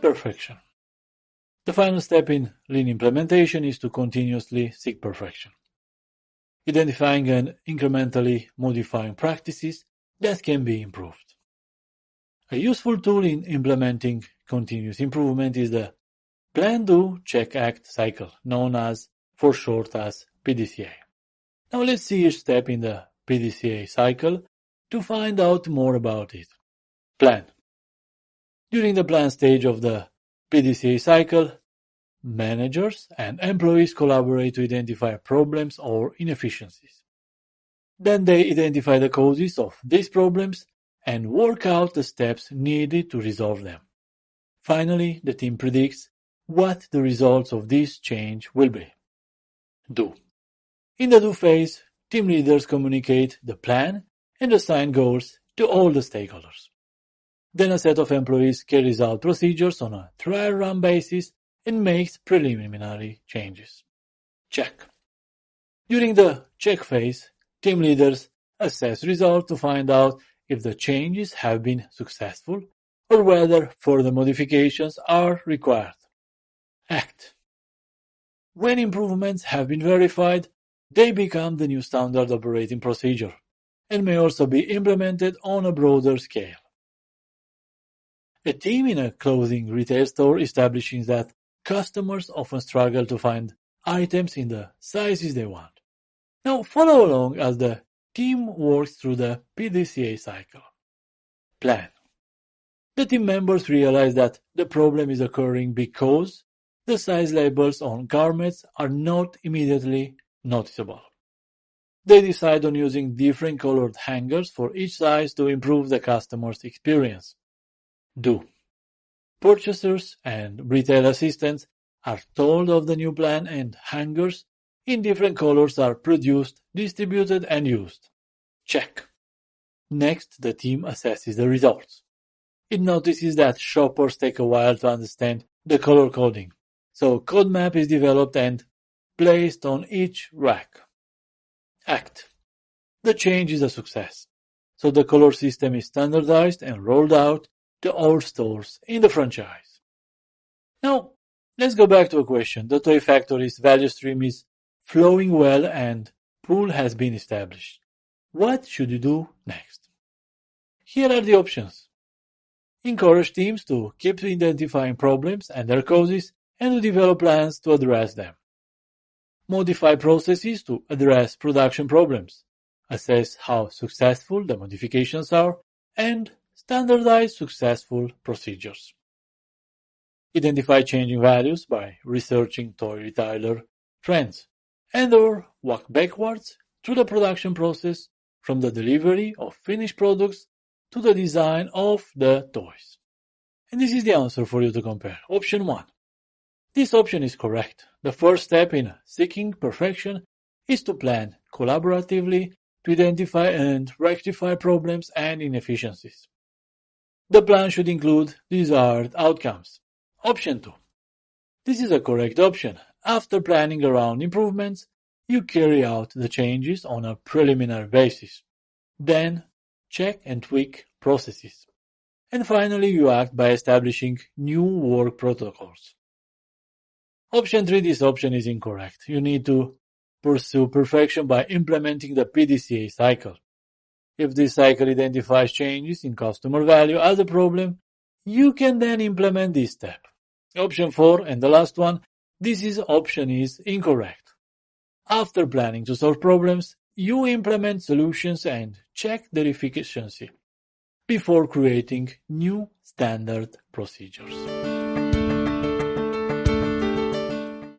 perfection. The final step in lean implementation is to continuously seek perfection, identifying and incrementally modifying practices that can be improved. A useful tool in implementing continuous improvement is the Plan, Do, Check, Act cycle, known as for short as PDCA. Now let's see each step in the PDCA cycle to find out more about it. Plan. During the plan stage of the PDCA cycle, managers and employees collaborate to identify problems or inefficiencies. Then they identify the causes of these problems and work out the steps needed to resolve them. Finally, the team predicts what the results of this change will be. Do. In the Do phase, team leaders communicate the plan and assign goals to all the stakeholders. Then a set of employees carries out procedures on a trial run basis and makes preliminary changes. Check. During the check phase, team leaders assess results to find out if the changes have been successful or whether further modifications are required. Act. When improvements have been verified, they become the new standard operating procedure and may also be implemented on a broader scale. A team in a clothing retail store establishes that customers often struggle to find items in the sizes they want. Now follow along as the team works through the PDCA cycle. Plan. The team members realize that the problem is occurring because the size labels on garments are not immediately noticeable. They decide on using different colored hangers for each size to improve the customer's experience. Do. Purchasers and retail assistants are told of the new plan and hangers in different colors are produced, distributed and used. Check. Next, the team assesses the results. It notices that shoppers take a while to understand the color coding, so code map is developed and placed on each rack. Act. The change is a success, so the color system is standardized and rolled out to all stores in the franchise. Now, let's go back to a question. The toy factory's value stream is flowing well and pool has been established. What should you do next? Here are the options. Encourage teams to keep identifying problems and their causes and to develop plans to address them. Modify processes to address production problems. Assess how successful the modifications are and standardize successful procedures. Identify changing values by researching toy retailer trends and/or walk backwards through the production process from the delivery of finished products to the design of the toys. And this is the answer for you to compare. Option 1. This option is correct. The first step in seeking perfection is to plan collaboratively to identify and rectify problems and inefficiencies. The plan should include desired outcomes. Option 2. This is a correct option. After planning around improvements, you carry out the changes on a preliminary basis. Then, check and tweak processes. And finally, you act by establishing new work protocols. Option 3, this option is incorrect. You need to pursue perfection by implementing the PDCA cycle. If this cycle identifies changes in customer value as a problem, you can then implement this step. Option 4, and the last one, this option is incorrect. After planning to solve problems, you implement solutions and check their efficiency before creating new standard procedures.